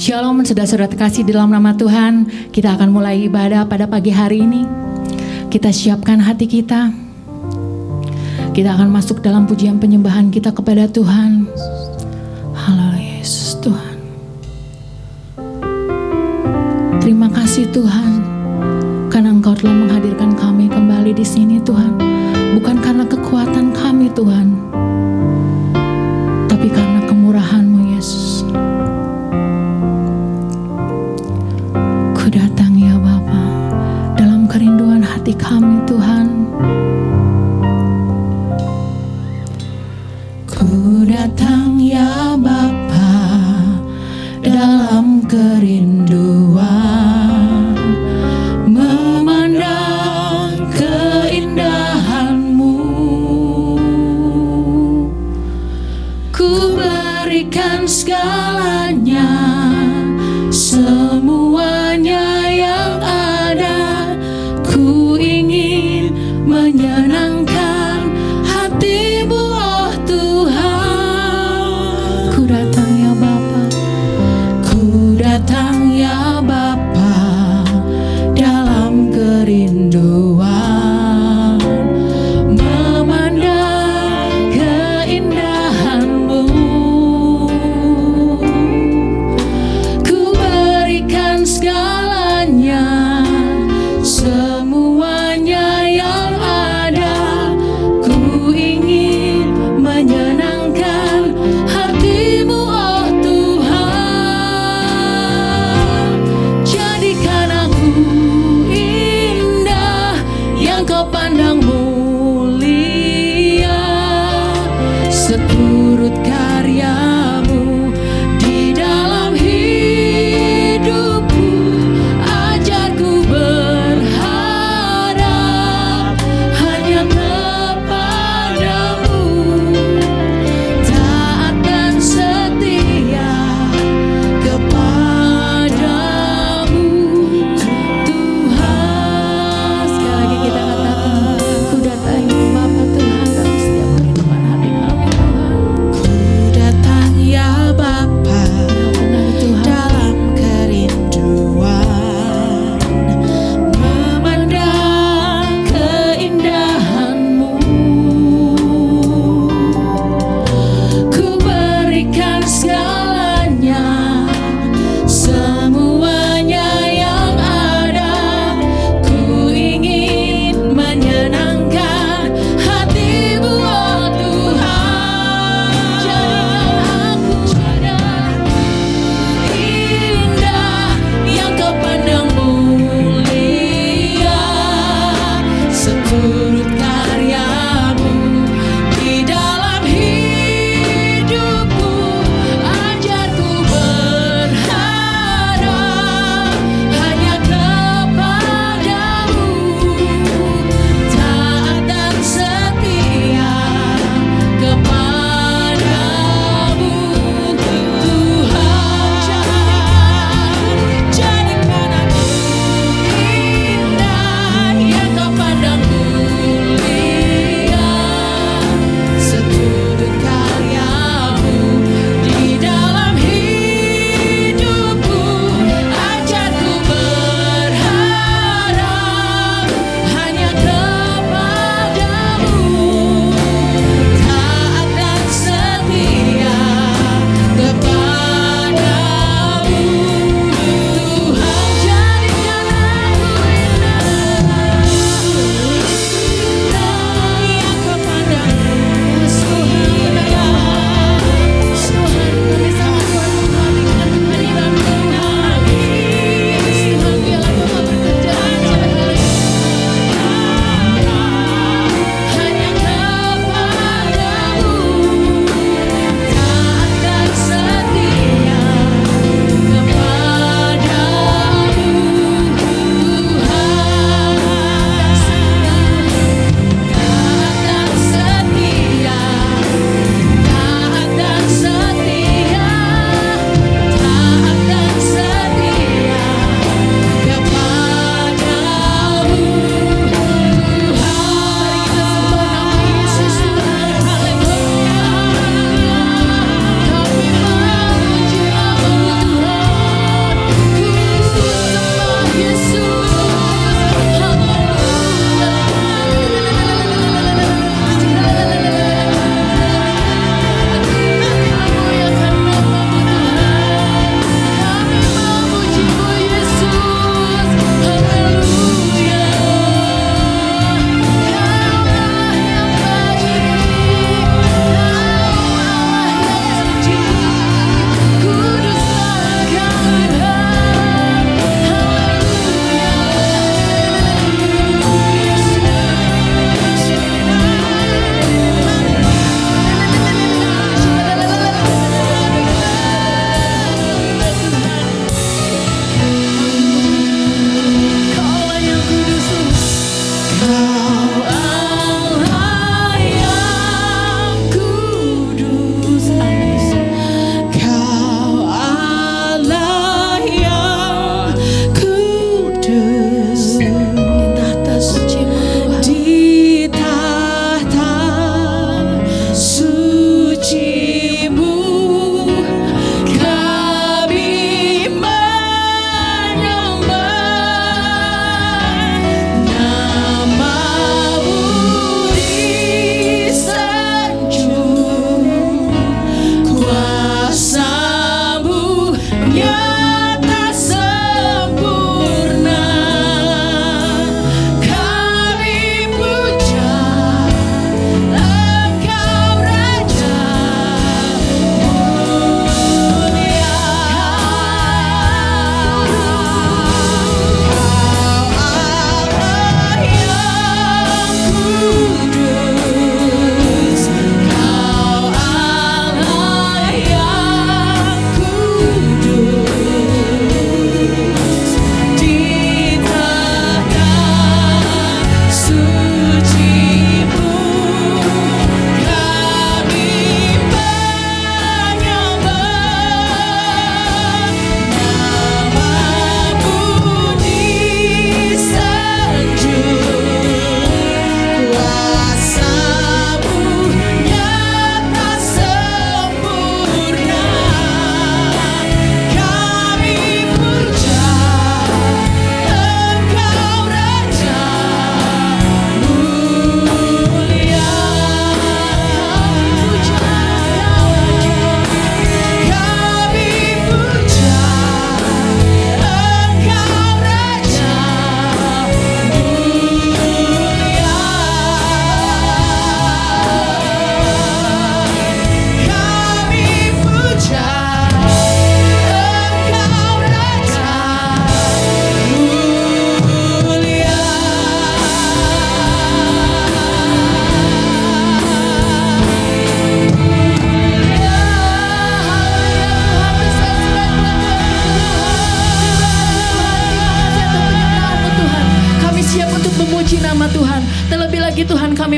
Shalom saudara-saudara terkasih di dalam nama Tuhan. Kita akan mulai ibadah pada pagi hari ini. Kita siapkan hati kita. Kita akan masuk dalam pujian penyembahan kita kepada Tuhan. Haleluya Yesus Tuhan. Terima kasih Tuhan, karena Engkau telah menghadirkan kami kembali di sini Tuhan. Bukan karena kekuatan kami Tuhan, tapi karena kemurahan-Mu Yesus. Ku datang ya Bapa, dalam kerinduan hati kami Tuhan. Ku datang ya Bapa, dalam kerinduan memandang keindahan-Mu. Ku berikan segalanya, semuanya yang ada. Ku ingin menyenangkan hati-Mu, oh Tuhan. Ku datang ya Bapa, ku datang ya Bapa, dalam kerinduan memandang keindahan-Mu. Ku berikan segala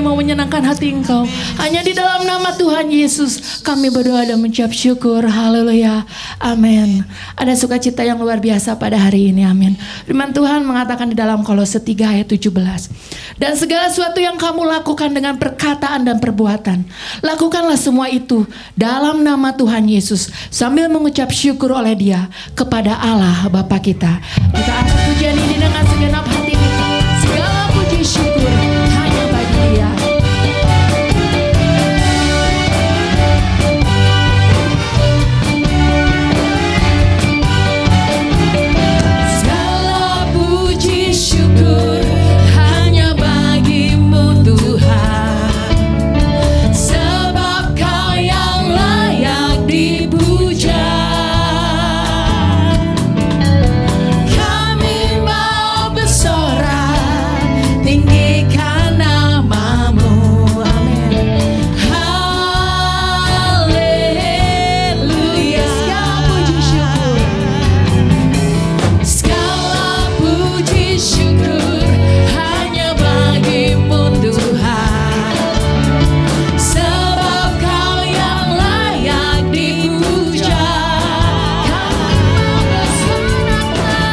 mau menyenangkan hati Engkau. Hanya di dalam nama Tuhan Yesus kami berdoa dan mengucap syukur. Haleluya. Amin. Ada sukacita yang luar biasa pada hari ini. Amin. Firman Tuhan mengatakan di dalam Kolose 3 ayat 17. Dan segala sesuatu yang kamu lakukan dengan perkataan dan perbuatan, lakukanlah semua itu dalam nama Tuhan Yesus sambil mengucap syukur oleh Dia kepada Allah Bapa kita. Kita angkat pujian ini dengan segenap hati kita. Segala puji syukur hanya bagi Dia. Segala puji syukur hanya bagimu Tuhan, sebab Kau yang layak dipuja. Kami mau bersorak tinggikan namamu. Amin. Haleluya. Segala puji syukur hanya bagimu Tuhan, sebab Kau yang layak dipuja.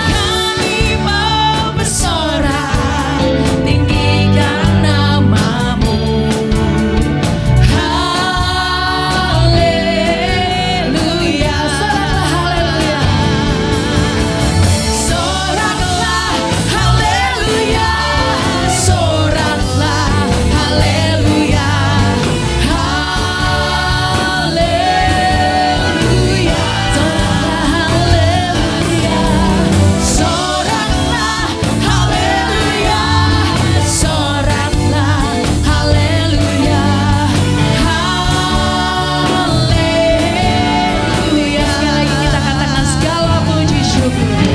Kami mau bersorak tinggikan namamu. Haleluya. Soraklah haleluya. Soraklah haleluya. Haleluya. Soraklah haleluya. Soraklah haleluya. Haleluya. Sekali lagi kita katakan segala puji syukur.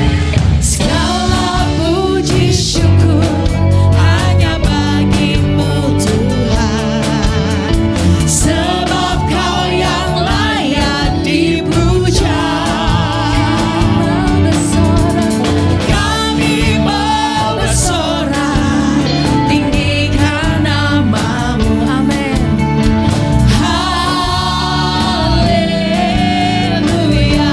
Segala puji syukur hanya bagimu Tuhan, sebab Kau yang layak dipuja. Kami mau bersorak tinggikan namamu. Amin. Haleluya.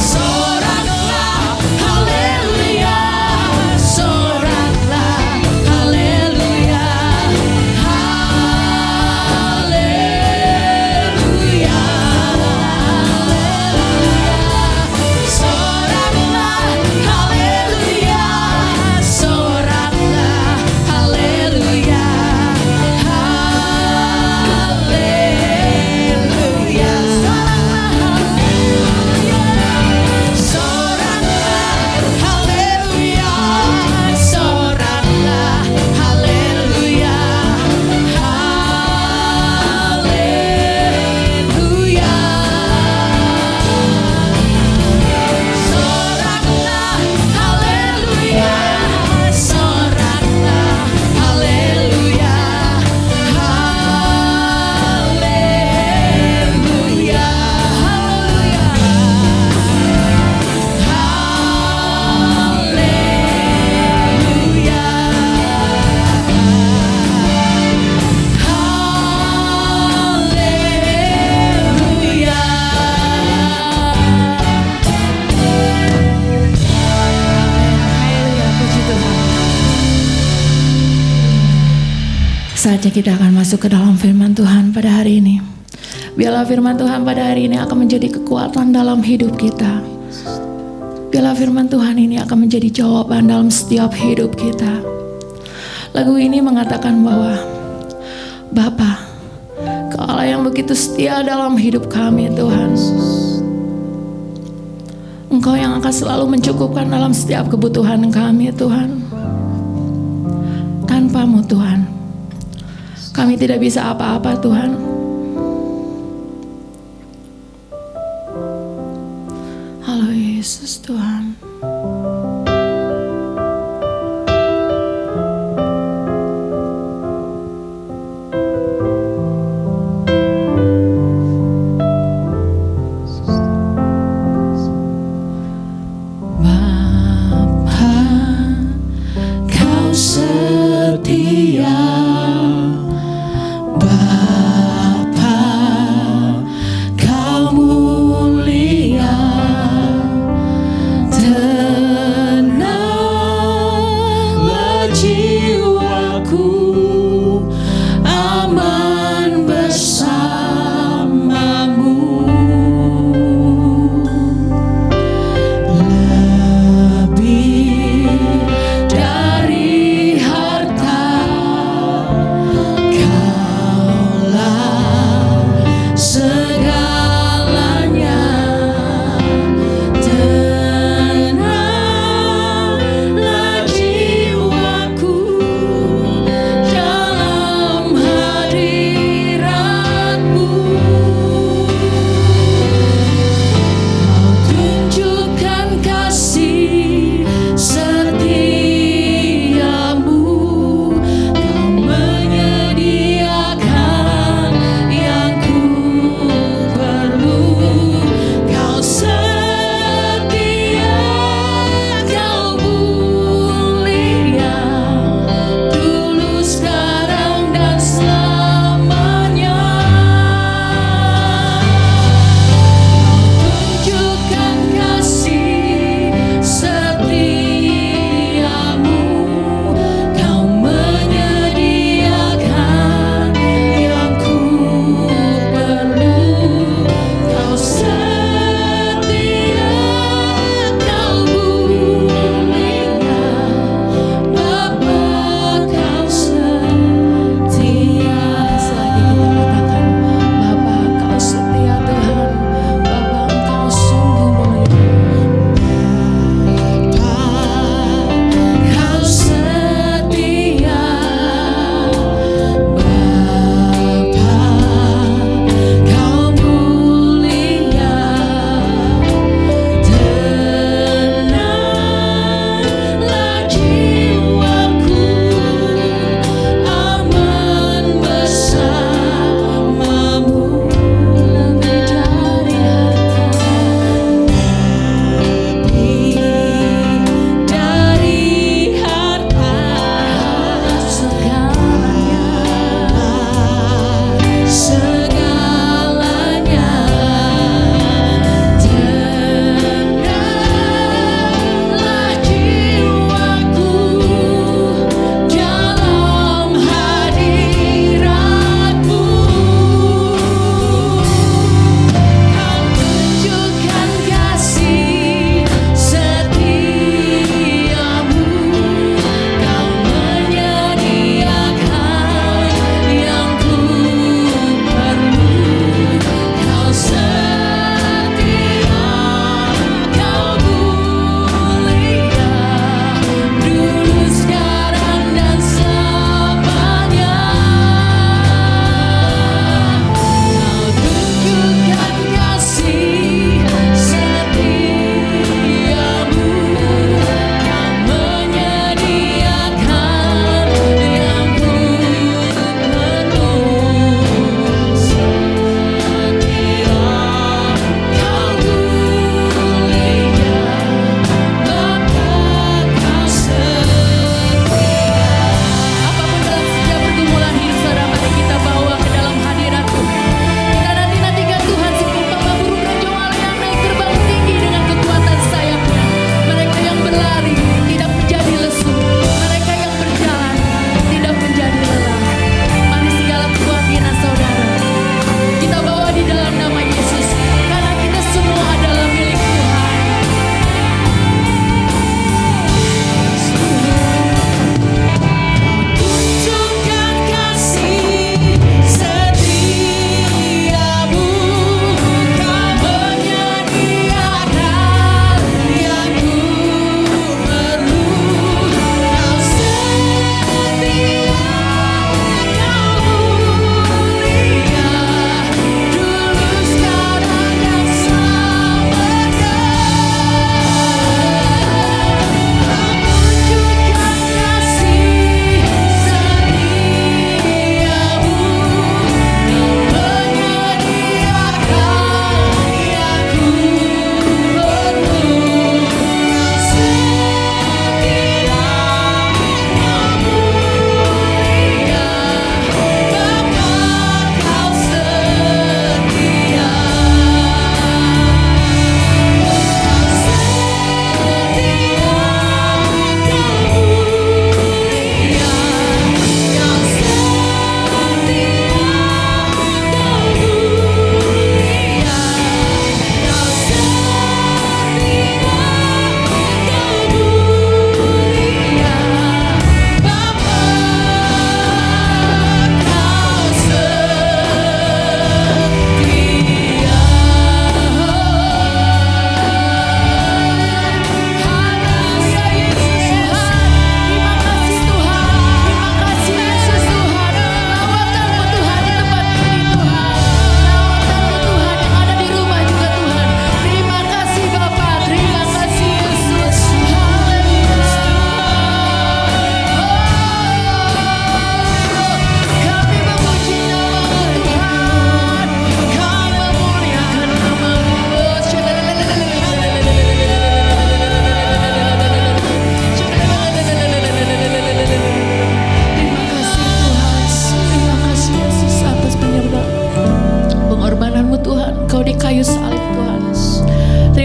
Soraklah haleluya. Soraklah haleluya. Haleluya. Soraklah haleluya. Soraklah haleluya. Haleluya. Soraklah haleluya. Soraklah haleluya. Haleluya. Soraklah haleluya. Soraklah haleluya. Haleluya. Saatnya kita akan masuk ke dalam firman Tuhan pada hari ini. Biarlah firman Tuhan pada hari ini akan menjadi kekuatan dalam hidup kita. Biarlah firman Tuhan ini akan menjadi jawaban dalam setiap hidup kita. Lagu ini mengatakan bahwa Bapa, Kau Allah yang begitu setia dalam hidup kami Tuhan. Engkau yang akan selalu mencukupkan dalam setiap kebutuhan kami Tuhan. Tanpa-Mu Tuhan, kami tidak bisa apa-apa Tuhan. Halo Yesus Tuhan. Bapa, Kau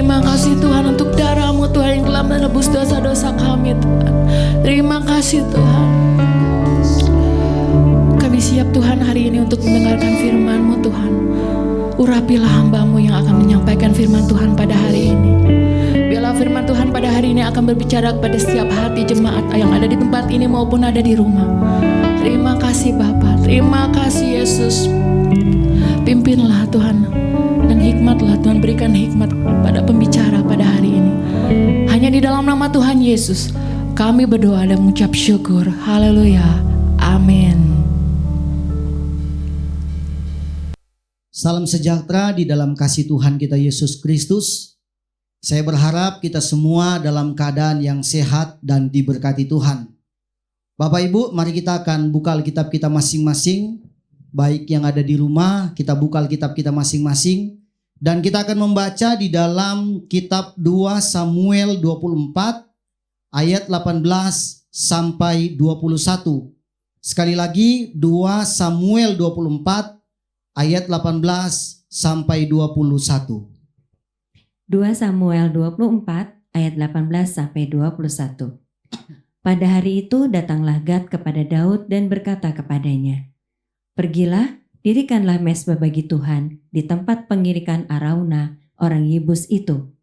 Terima kasih Tuhan untuk darah-Mu Tuhan yang telah menebus dosa-dosa kami Tuhan. Terima kasih Tuhan. Kami siap Tuhan hari ini untuk mendengarkan firman-Mu Tuhan. Urapilah hamba-Mu yang akan menyampaikan firman Tuhan pada hari ini. Biarlah firman Tuhan pada hari ini akan berbicara kepada setiap hati jemaat yang ada di tempat ini maupun ada di rumah. Terima kasih Bapa, terima kasih Yesus. Pimpinlah Tuhan, dan hikmatlah Tuhan, berikan hikmat pada pembicara pada hari ini. Hanya di dalam nama Tuhan Yesus kami berdoa dan mengucap syukur. Haleluya, amin. Salam sejahtera di dalam kasih Tuhan kita Yesus Kristus. Saya berharap kita semua dalam keadaan yang sehat dan diberkati Tuhan. Bapak Ibu, mari kita akan buka Alkitab kita masing-masing. Baik yang ada di rumah, kita buka Alkitab kita masing-masing. Dan kita akan membaca di dalam kitab 2 Samuel 24 ayat 18 sampai 21. Sekali lagi 2 Samuel 24 ayat 18 sampai 21. 2 Samuel 24 ayat 18 sampai 21. Pada hari itu datanglah Gad kepada Daud dan berkata kepadanya, "Pergilah, dirikanlah mezbah bagi Tuhan di tempat pengirikan Arauna orang Yebus itu."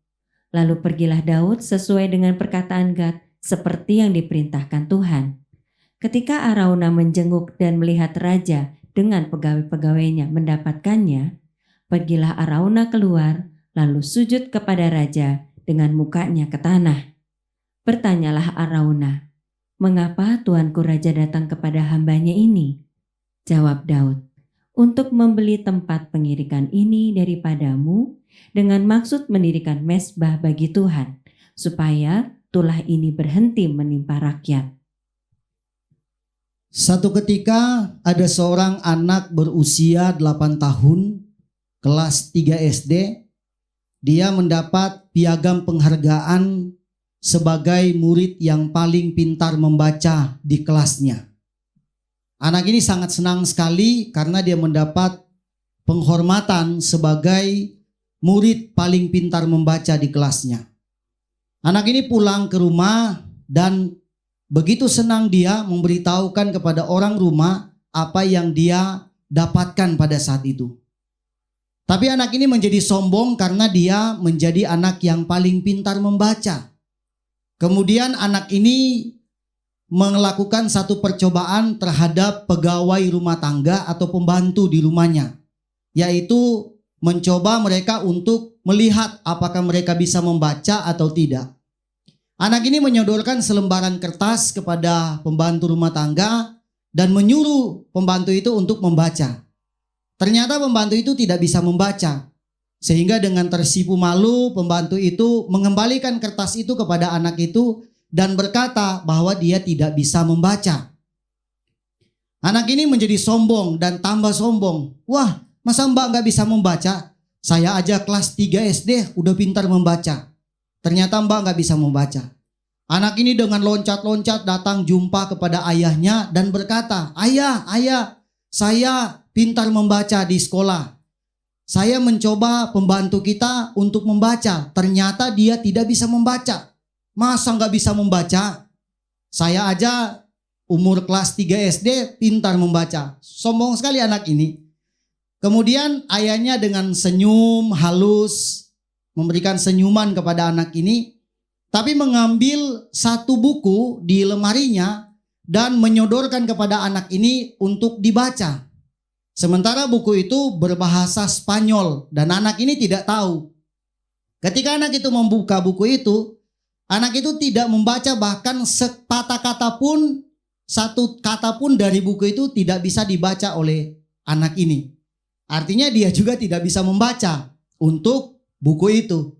Lalu pergilah Daud sesuai dengan perkataan Gad seperti yang diperintahkan Tuhan. Ketika Arauna menjenguk dan melihat raja dengan pegawai-pegawainya mendapatkannya, pergilah Arauna keluar lalu sujud kepada raja dengan mukanya ke tanah. Bertanyalah Arauna, "Mengapa tuanku raja datang kepada hambanya ini?" Jawab Daud, "Untuk membeli tempat pengirikan ini daripadamu dengan maksud mendirikan mezbah bagi Tuhan, supaya tulah ini berhenti menimpa rakyat." Satu ketika ada seorang anak berusia 8 tahun, kelas 3 SD. Dia mendapat piagam penghargaan sebagai murid yang paling pintar membaca di kelasnya. Anak ini sangat senang sekali karena dia mendapat penghormatan sebagai murid paling pintar membaca di kelasnya. Anak ini pulang ke rumah dan begitu senang dia memberitahukan kepada orang rumah apa yang dia dapatkan pada saat itu. Tapi anak ini menjadi sombong karena dia menjadi anak yang paling pintar membaca. Kemudian anak ini melakukan satu percobaan terhadap pegawai rumah tangga atau pembantu di rumahnya, yaitu mencoba mereka untuk melihat apakah mereka bisa membaca atau tidak. Anak ini menyodorkan selembaran kertas kepada pembantu rumah tangga dan menyuruh pembantu itu untuk membaca. Ternyata pembantu itu tidak bisa membaca. Sehingga dengan tersipu malu pembantu itu mengembalikan kertas itu kepada anak itu dan berkata bahwa dia tidak bisa membaca. Anak ini menjadi sombong dan tambah sombong. "Wah, masa mbak gak bisa membaca? Saya aja kelas 3 SD udah pintar membaca. Ternyata mbak gak bisa membaca." Anak ini dengan loncat-loncat datang jumpa kepada ayahnya dan berkata, Ayah, saya pintar membaca di sekolah. Saya mencoba pembantu kita untuk membaca. Ternyata dia tidak bisa membaca. Masa gak bisa membaca? Saya aja umur kelas 3 SD pintar membaca." Sombong sekali anak ini. Kemudian ayahnya dengan senyum halus memberikan senyuman kepada anak ini, tapi mengambil satu buku di lemarinya dan menyodorkan kepada anak ini untuk dibaca. Sementara buku itu berbahasa Spanyol dan anak ini tidak tahu. Ketika anak itu membuka buku itu, anak itu tidak membaca, bahkan sepatah kata pun, satu kata pun dari buku itu tidak bisa dibaca oleh anak ini. Artinya dia juga tidak bisa membaca untuk buku itu.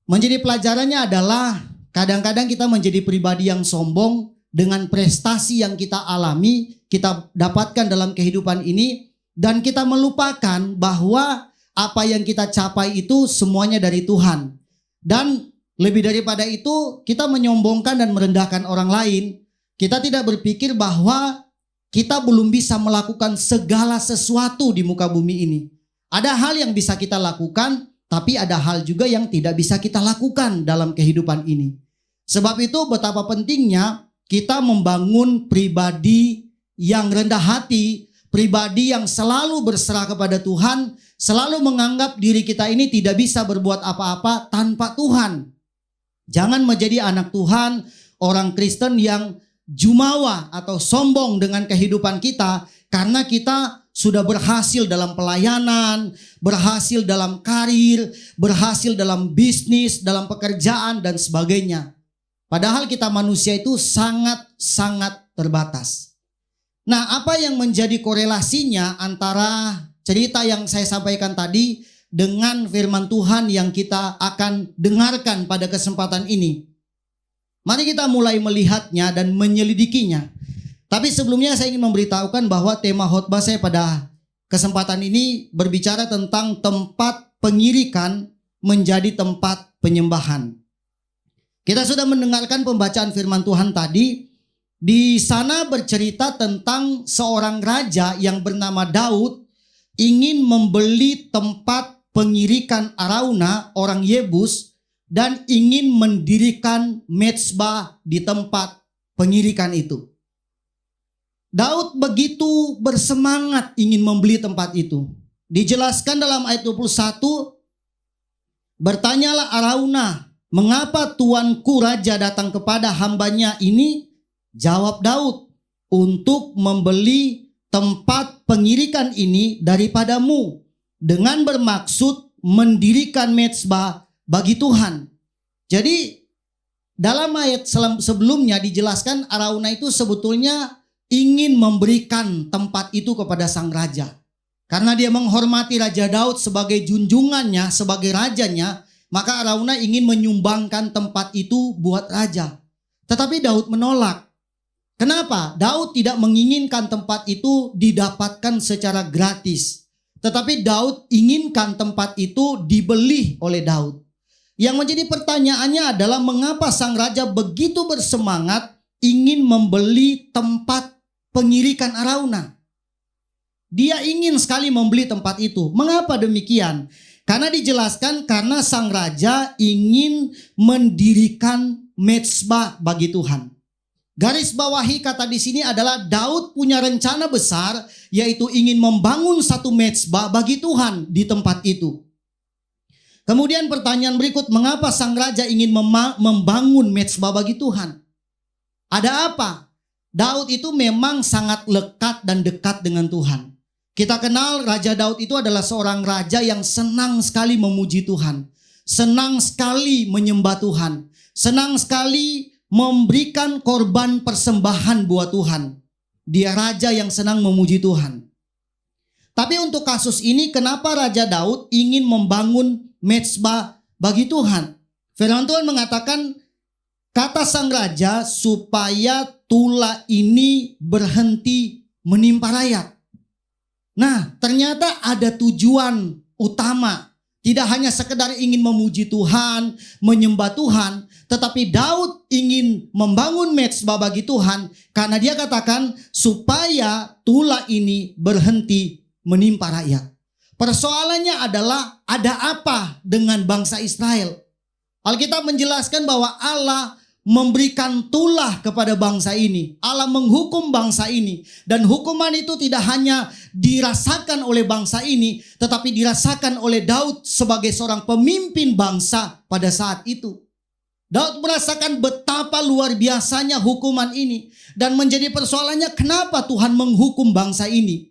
Menjadi pelajarannya adalah kadang-kadang kita menjadi pribadi yang sombong dengan prestasi yang kita alami, kita dapatkan dalam kehidupan ini, dan kita melupakan bahwa apa yang kita capai itu semuanya dari Tuhan. Dan lebih daripada itu, kita menyombongkan dan merendahkan orang lain. Kita tidak berpikir bahwa kita belum bisa melakukan segala sesuatu di muka bumi ini. Ada hal yang bisa kita lakukan, tapi ada hal juga yang tidak bisa kita lakukan dalam kehidupan ini. Sebab itu betapa pentingnya kita membangun pribadi yang rendah hati, pribadi yang selalu berserah kepada Tuhan, selalu menganggap diri kita ini tidak bisa berbuat apa-apa tanpa Tuhan. Jangan menjadi anak Tuhan, orang Kristen yang jumawa atau sombong dengan kehidupan kita karena kita sudah berhasil dalam pelayanan, berhasil dalam karir, berhasil dalam bisnis, dalam pekerjaan dan sebagainya. Padahal kita manusia itu sangat-sangat terbatas. Nah, apa yang menjadi korelasinya antara cerita yang saya sampaikan tadi dengan firman Tuhan yang kita akan dengarkan pada kesempatan ini? Mari kita mulai melihatnya dan menyelidikinya. Tapi sebelumnya saya ingin memberitahukan bahwa tema khotbah saya pada kesempatan ini berbicara tentang tempat pengirikan menjadi tempat penyembahan. Kita sudah mendengarkan pembacaan firman Tuhan tadi. Di sana bercerita tentang seorang raja yang bernama Daud ingin membeli tempat pengirikan Arauna orang Yebus dan ingin mendirikan mezbah di tempat pengirikan itu. Daud begitu bersemangat ingin membeli tempat itu. Dijelaskan dalam ayat 21, bertanyalah Arauna, mengapa tuanku raja datang kepada hambanya ini? Jawab Daud, untuk membeli tempat pengirikan ini daripadamu, dengan bermaksud mendirikan mezbah bagi Tuhan. Jadi dalam ayat sebelumnya dijelaskan Arauna itu sebetulnya ingin memberikan tempat itu kepada sang raja. Karena dia menghormati Raja Daud sebagai junjungannya, sebagai rajanya, maka Arauna ingin menyumbangkan tempat itu buat raja. Tetapi Daud menolak. Kenapa? Daud tidak menginginkan tempat itu didapatkan secara gratis. Tetapi Daud inginkan tempat itu dibeli oleh Daud. Yang menjadi pertanyaannya adalah mengapa sang raja begitu bersemangat ingin membeli tempat pengirikan Arauna. Dia ingin sekali membeli tempat itu. Mengapa demikian? Karena dijelaskan karena sang raja ingin mendirikan mezbah bagi Tuhan. Garis bawahi kata di sini adalah Daud punya rencana besar, yaitu ingin membangun satu mezbah bagi Tuhan di tempat itu. Kemudian pertanyaan berikut, mengapa sang raja ingin membangun mezbah bagi Tuhan? Ada apa? Daud itu memang sangat lekat dan dekat dengan Tuhan. Kita kenal Raja Daud itu adalah seorang raja yang senang sekali memuji Tuhan. Senang sekali menyembah Tuhan. Senang sekali memberikan korban persembahan buat Tuhan. Dia raja yang senang memuji Tuhan. Tapi untuk kasus ini kenapa Raja Daud ingin membangun mezbah bagi Tuhan? Firman Tuhan mengatakan, kata sang raja supaya tula ini berhenti menimpa rakyat. Nah, ternyata ada tujuan utama. Tidak hanya sekedar ingin memuji Tuhan, menyembah Tuhan, tetapi Daud ingin membangun mezbah bagi Tuhan karena dia katakan supaya tula ini berhenti menimpa rakyat. Persoalannya adalah ada apa dengan bangsa Israel? Alkitab menjelaskan bahwa Allah memberikan tulah kepada bangsa ini. Allah menghukum bangsa ini. Dan hukuman itu tidak hanya dirasakan oleh bangsa ini, tetapi dirasakan oleh Daud sebagai seorang pemimpin bangsa pada saat itu. Daud merasakan betapa luar biasanya hukuman ini. Dan menjadi persoalannya kenapa Tuhan menghukum bangsa ini.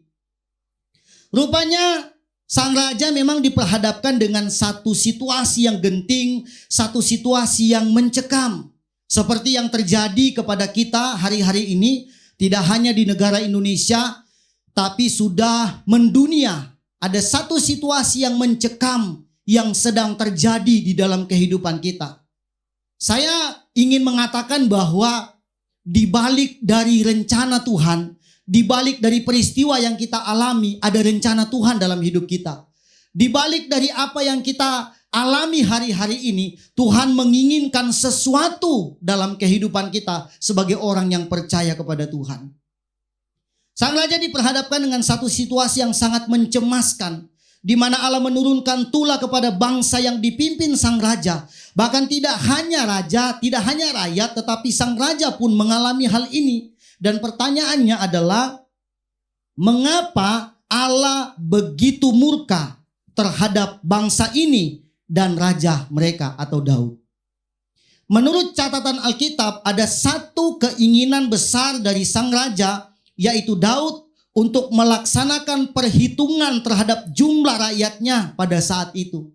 Rupanya sang raja memang diperhadapkan dengan satu situasi yang genting, satu situasi yang mencekam. Seperti yang terjadi kepada kita hari-hari ini, tidak hanya di negara Indonesia, tapi sudah mendunia. Ada satu situasi yang mencekam yang sedang terjadi di dalam kehidupan kita. Saya ingin mengatakan bahwa di balik dari rencana Tuhan, di balik dari peristiwa yang kita alami, ada rencana Tuhan dalam hidup kita. Di balik dari apa yang kita alami hari-hari ini, Tuhan menginginkan sesuatu dalam kehidupan kita sebagai orang yang percaya kepada Tuhan. Sang raja diperhadapkan dengan satu situasi yang sangat mencemaskan. di mana Allah menurunkan tulah kepada bangsa yang dipimpin sang raja. Bahkan tidak hanya raja, tidak hanya rakyat, tetapi sang raja pun mengalami hal ini. Dan pertanyaannya adalah, mengapa Allah begitu murka terhadap bangsa ini dan raja mereka atau Daud? Menurut catatan Alkitab, ada satu keinginan besar dari sang raja, yaitu Daud, untuk melaksanakan perhitungan terhadap jumlah rakyatnya pada saat itu.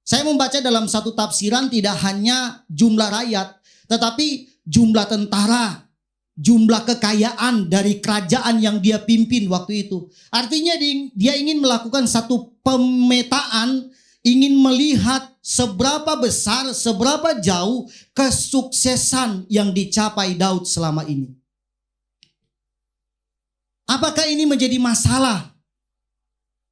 Saya membaca dalam satu tafsiran tidak hanya jumlah rakyat, tetapi jumlah tentara, jumlah kekayaan dari kerajaan yang dia pimpin waktu itu. Artinya dia ingin melakukan satu pemetaan, ingin melihat seberapa besar, seberapa jauh kesuksesan yang dicapai Daud selama ini. Apakah ini menjadi masalah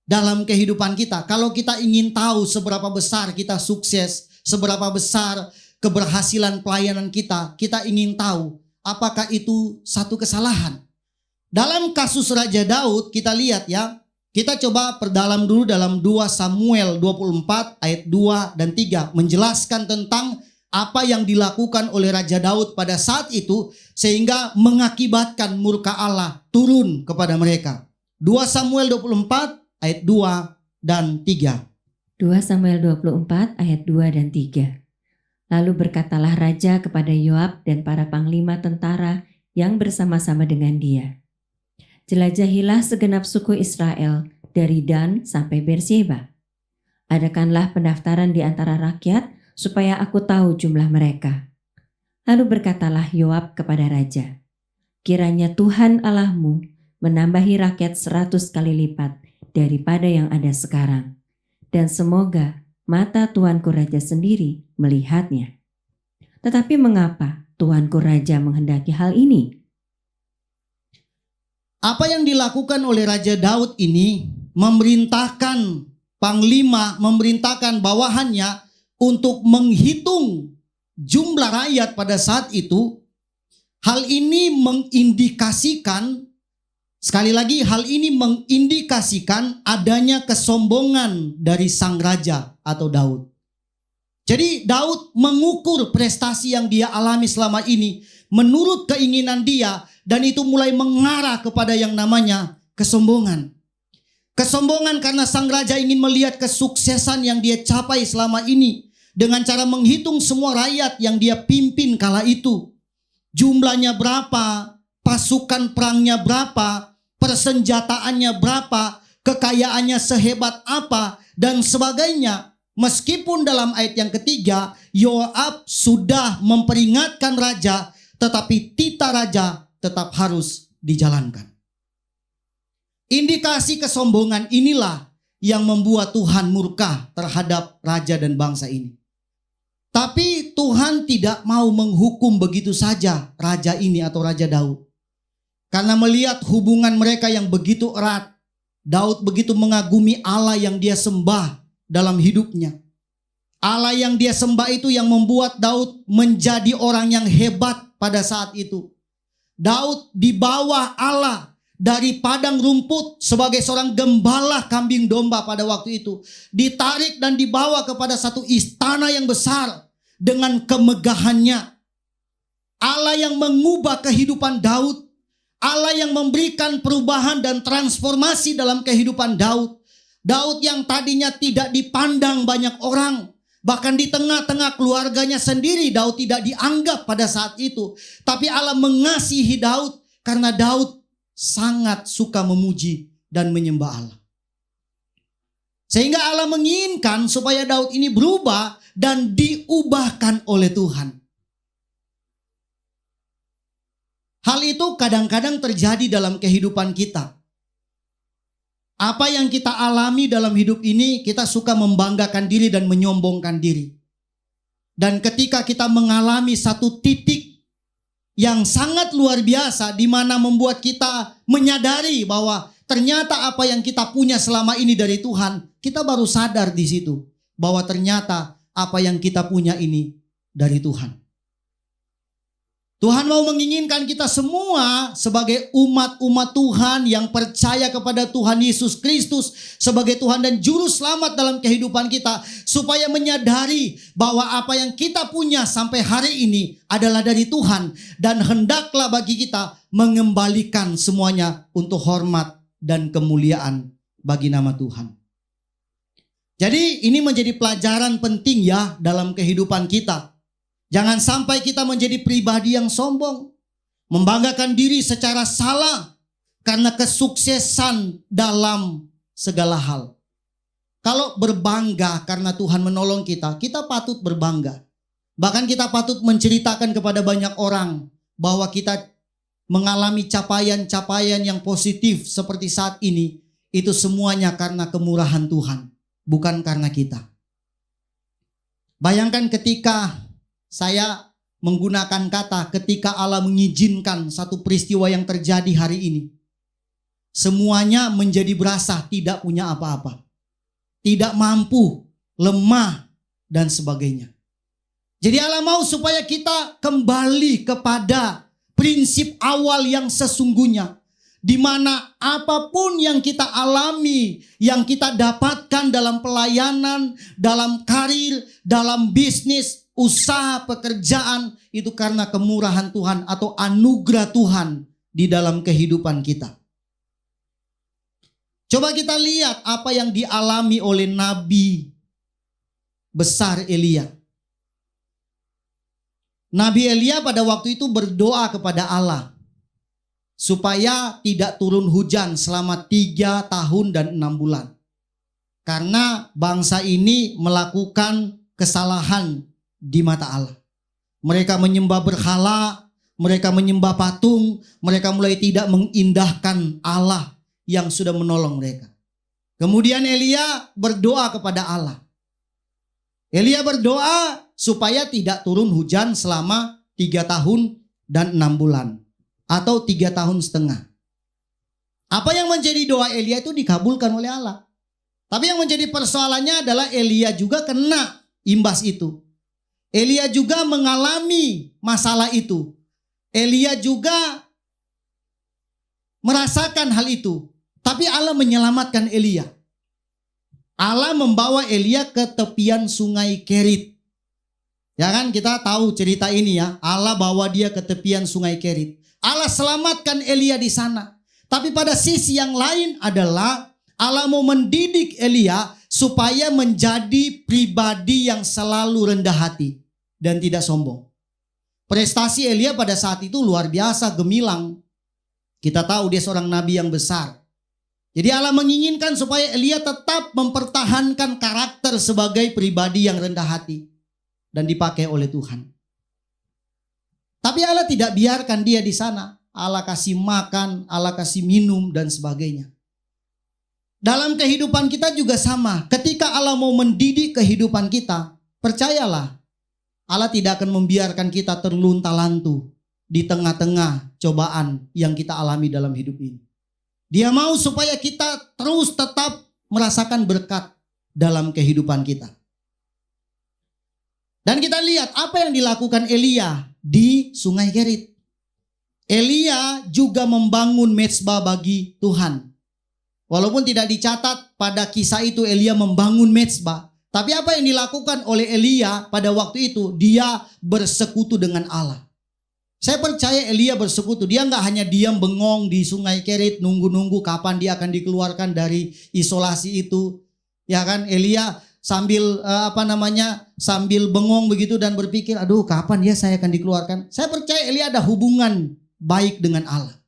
dalam kehidupan kita? Kalau kita ingin tahu seberapa besar kita sukses, seberapa besar keberhasilan pelayanan kita, kita ingin tahu apakah itu satu kesalahan. Dalam kasus Raja Daud kita lihat ya, kita coba perdalam dulu dalam 2 Samuel 24 ayat 2 dan 3. Menjelaskan tentang apa yang dilakukan oleh Raja Daud pada saat itu sehingga mengakibatkan murka Allah turun kepada mereka. 2 Samuel 24 ayat 2 dan 3. 2 Samuel 24 ayat 2 dan 3. Lalu berkatalah raja kepada Yoab dan para panglima tentara yang bersama-sama dengan dia. Jelajahilah segenap suku Israel dari Dan sampai Berseba. Adakanlah pendaftaran di antara rakyat supaya aku tahu jumlah mereka. Lalu berkatalah Yoab kepada raja, kiranya Tuhan Allahmu menambahi rakyat 100 kali lipat daripada yang ada sekarang. Dan semoga mata tuanku raja sendiri melihatnya. Tetapi mengapa tuanku raja menghendaki hal ini? Apa yang dilakukan oleh Raja Daud ini memerintahkan panglima, memerintahkan bawahannya untuk menghitung jumlah rakyat pada saat itu. Hal ini mengindikasikan, sekali lagi hal ini mengindikasikan adanya kesombongan dari sang raja atau Daud. Jadi Daud mengukur prestasi yang dia alami selama ini menurut keinginan dia, dan itu mulai mengarah kepada yang namanya kesombongan. Kesombongan karena sang raja ingin melihat kesuksesan yang dia capai selama ini dengan cara menghitung semua rakyat yang dia pimpin kala itu. Jumlahnya berapa, pasukan perangnya berapa, persenjataannya berapa, kekayaannya sehebat apa, dan sebagainya. Meskipun dalam ayat yang ketiga, Yoab sudah memperingatkan raja, tetapi titah raja tetap harus dijalankan. Indikasi kesombongan inilah yang membuat Tuhan murka terhadap raja dan bangsa ini. Tapi Tuhan tidak mau menghukum begitu saja raja ini atau Raja Daud. Karena melihat hubungan mereka yang begitu erat, Daud begitu mengagumi Allah yang dia sembah dalam hidupnya. Allah yang dia sembah itu yang membuat Daud menjadi orang yang hebat pada saat itu. Daud di bawah Allah dari padang rumput sebagai seorang gembala kambing domba pada waktu itu. Ditarik dan dibawa kepada satu istana yang besar dengan kemegahannya. Allah yang mengubah kehidupan Daud. Allah yang memberikan perubahan dan transformasi dalam kehidupan Daud. Daud yang tadinya tidak dipandang banyak orang. Bahkan di tengah-tengah keluarganya sendiri Daud tidak dianggap pada saat itu. Tapi Allah mengasihi Daud karena Daud sangat suka memuji dan menyembah Allah. Sehingga Allah menginginkan supaya Daud ini berubah dan diubahkan oleh Tuhan. Hal itu kadang-kadang terjadi dalam kehidupan kita. Apa yang kita alami dalam hidup ini, kita suka membanggakan diri dan menyombongkan diri. Dan ketika kita mengalami satu titik yang sangat luar biasa, di mana membuat kita menyadari bahwa ternyata apa yang kita punya selama ini dari Tuhan, kita baru sadar di situ bahwa ternyata apa yang kita punya ini dari Tuhan. Tuhan mau menginginkan kita semua sebagai umat-umat Tuhan yang percaya kepada Tuhan Yesus Kristus sebagai Tuhan dan Juru Selamat dalam kehidupan kita. Supaya menyadari bahwa apa yang kita punya sampai hari ini adalah dari Tuhan. Dan hendaklah bagi kita mengembalikan semuanya untuk hormat dan kemuliaan bagi nama Tuhan. Jadi ini menjadi pelajaran penting ya dalam kehidupan kita. Jangan sampai kita menjadi pribadi yang sombong, membanggakan diri secara salah karena kesuksesan dalam segala hal. Kalau berbangga karena Tuhan menolong kita, kita patut berbangga. Bahkan kita patut menceritakan kepada banyak orang bahwa kita mengalami capaian-capaian yang positif seperti saat ini. Itu semuanya karena kemurahan Tuhan, bukan karena kita. Bayangkan ketika saya menggunakan kata ketika Allah mengizinkan satu peristiwa yang terjadi hari ini. Semuanya menjadi berasa tidak punya apa-apa. Tidak mampu, lemah, dan sebagainya. Jadi Allah mau supaya kita kembali kepada prinsip awal yang sesungguhnya. Di mana apapun yang kita alami, yang kita dapatkan dalam pelayanan, dalam karir, dalam bisnis, usaha, pekerjaan, itu karena kemurahan Tuhan atau anugerah Tuhan di dalam kehidupan kita. Coba kita lihat apa yang dialami oleh Nabi besar Elia. Nabi Elia pada waktu itu berdoa kepada Allah supaya tidak turun hujan selama 3 tahun dan 6 bulan. Karena bangsa ini melakukan kesalahan di mata Allah. Mereka menyembah berhala, mereka menyembah patung, mereka mulai tidak mengindahkan Allah yang sudah menolong mereka. Kemudian Elia berdoa kepada Allah. Elia berdoa supaya tidak turun hujan selama 3 tahun dan 6 bulan. Atau 3 tahun setengah. Apa yang menjadi doa Elia itu dikabulkan oleh Allah. Tapi yang menjadi persoalannya adalah Elia juga kena imbas itu. Elia juga mengalami masalah itu. Elia juga merasakan hal itu. Tapi Allah menyelamatkan Elia. Allah membawa Elia ke tepian sungai Kerit. Ya kan, kita tahu cerita ini ya. Allah bawa dia ke tepian sungai Kerit. Allah selamatkan Elia di sana. Tapi pada sisi yang lain adalah Allah mau mendidik Elia supaya menjadi pribadi yang selalu rendah hati dan tidak sombong. Prestasi Elia pada saat itu luar biasa, gemilang. Kita tahu dia seorang nabi yang besar. Jadi Allah menginginkan supaya Elia tetap mempertahankan karakter sebagai pribadi yang rendah hati dan dipakai oleh Tuhan. Tapi Allah tidak biarkan dia di sana. Allah kasih makan, Allah kasih minum dan sebagainya. Dalam kehidupan kita juga sama. Ketika Allah mau mendidik kehidupan kita, percayalah, Allah tidak akan membiarkan kita terlunta-lantu di tengah-tengah cobaan yang kita alami dalam hidup ini. Dia mau supaya kita terus tetap merasakan berkat dalam kehidupan kita. Dan kita lihat apa yang dilakukan Elia di Sungai Kerit. Elia juga membangun mezbah bagi Tuhan. Walaupun tidak dicatat pada kisah itu Elia membangun mezbah. Tapi apa yang dilakukan oleh Elia pada waktu itu? Dia bersekutu dengan Allah. Saya percaya Elia bersekutu. Dia nggak hanya diam bengong di Sungai Kerit nunggu-nunggu kapan dia akan dikeluarkan dari isolasi itu. Ya kan, Elia sambil sambil bengong begitu dan berpikir, aduh kapan ya saya akan dikeluarkan. Saya percaya Elia ada hubungan baik dengan Allah.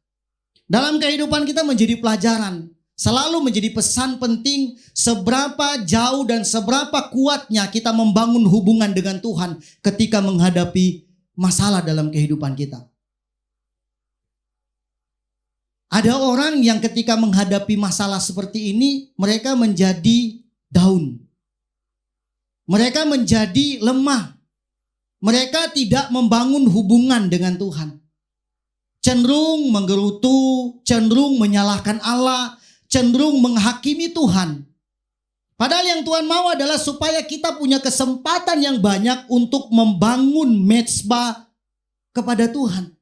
Dalam kehidupan kita menjadi pelajaran, selalu menjadi pesan penting seberapa jauh dan seberapa kuatnya kita membangun hubungan dengan Tuhan ketika menghadapi masalah dalam kehidupan kita. Ada orang yang ketika menghadapi masalah seperti ini, mereka menjadi down. Mereka menjadi lemah. Mereka tidak membangun hubungan dengan Tuhan. Cenderung menggerutu, cenderung menyalahkan Allah, cenderung menghakimi Tuhan. Padahal yang Tuhan mau adalah supaya kita punya kesempatan yang banyak untuk membangun mezbah kepada Tuhan.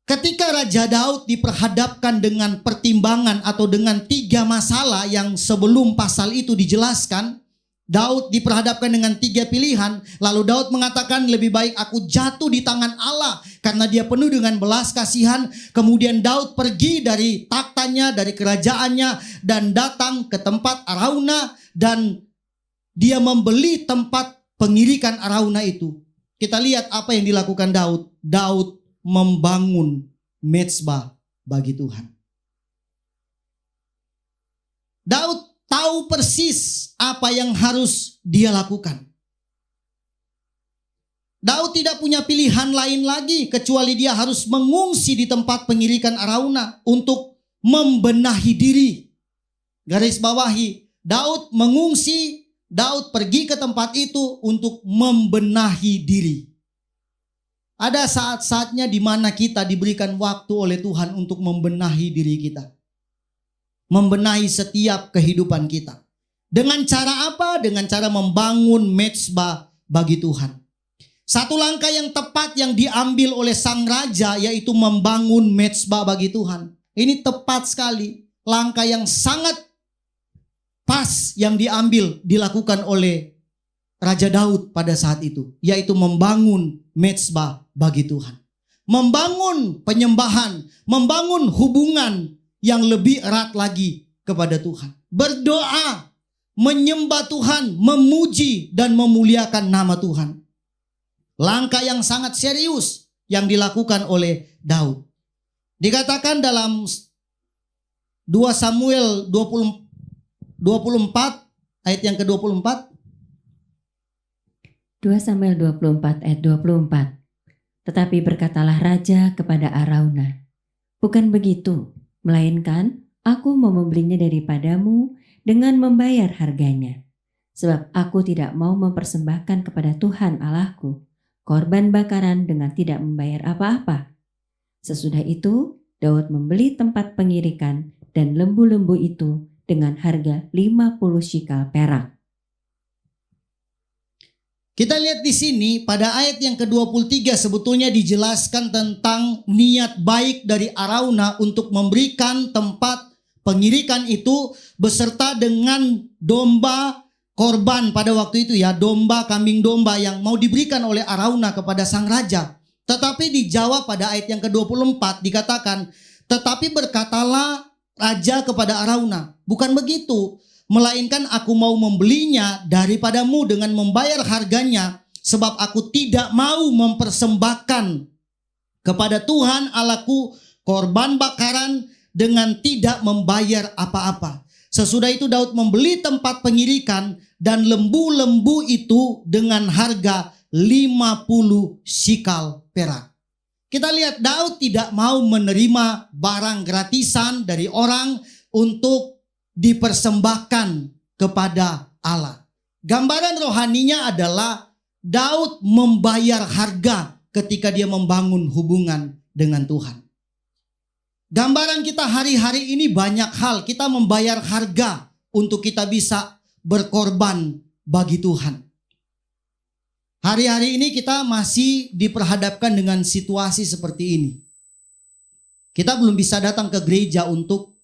Ketika Raja Daud diperhadapkan dengan pertimbangan atau dengan 3 masalah yang sebelum pasal itu dijelaskan, Daud diperhadapkan dengan 3 pilihan. Lalu Daud mengatakan, lebih baik aku jatuh di tangan Allah karena dia penuh dengan belas kasihan. Kemudian Daud pergi dari taktanya, dari kerajaannya, dan datang ke tempat Arauna, dan dia membeli tempat pengirikan Arauna itu. Kita lihat apa yang dilakukan Daud. Daud membangun mezbah bagi Tuhan. Daud tahu persis apa yang harus dia lakukan. Daud tidak punya pilihan lain lagi kecuali dia harus mengungsi di tempat pengirikan Arauna untuk membenahi diri. Garis bawahi, Daud mengungsi, Daud pergi ke tempat itu untuk membenahi diri. Ada saat-saatnya di mana kita diberikan waktu oleh Tuhan untuk membenahi diri kita. Membenahi setiap kehidupan kita. Dengan cara apa? Dengan cara membangun mezbah bagi Tuhan. Satu langkah yang tepat yang diambil oleh sang raja yaitu membangun mezbah bagi Tuhan. Ini tepat sekali. Langkah yang sangat pas yang dilakukan oleh Raja Daud pada saat itu, yaitu membangun mezbah bagi Tuhan. Membangun penyembahan, membangun hubungan yang lebih erat lagi kepada Tuhan. Berdoa, menyembah Tuhan, memuji dan memuliakan nama Tuhan. Langkah yang sangat serius yang dilakukan oleh Daud. Dikatakan dalam 2 Samuel 24 ayat yang ke-24. 2 Samuel 24 ayat 24. Tetapi berkatalah raja kepada Arauna, bukan begitu, melainkan aku mau membelinya daripadamu dengan membayar harganya. Sebab aku tidak mau mempersembahkan kepada Tuhan Allahku korban bakaran dengan tidak membayar apa-apa. Sesudah itu Daud membeli tempat pengirikan dan lembu-lembu itu dengan harga 50 shikal perak. Kita lihat di sini pada ayat yang ke-23 sebetulnya dijelaskan tentang niat baik dari Arauna untuk memberikan tempat pengirikan itu beserta dengan domba korban pada waktu itu ya, domba, kambing domba yang mau diberikan oleh Arauna kepada sang raja. Tetapi dijawab pada ayat yang ke-24 dikatakan, tetapi berkatalah raja kepada Arauna, bukan begitu, melainkan aku mau membelinya daripadamu dengan membayar harganya, sebab aku tidak mau mempersembahkan kepada Tuhan Allahku korban bakaran dengan tidak membayar apa-apa. Sesudah itu Daud membeli tempat pengirikan dan lembu-lembu itu dengan harga 50 shikal perak. Kita lihat Daud tidak mau menerima barang gratisan dari orang untuk dipersembahkan kepada Allah. Gambaran rohaninya adalah Daud membayar harga ketika dia membangun hubungan dengan Tuhan. Gambaran kita hari-hari ini banyak hal. Kita membayar harga untuk kita bisa berkorban bagi Tuhan. Hari-hari ini kita masih diperhadapkan dengan situasi seperti ini. Kita belum bisa datang ke gereja untuk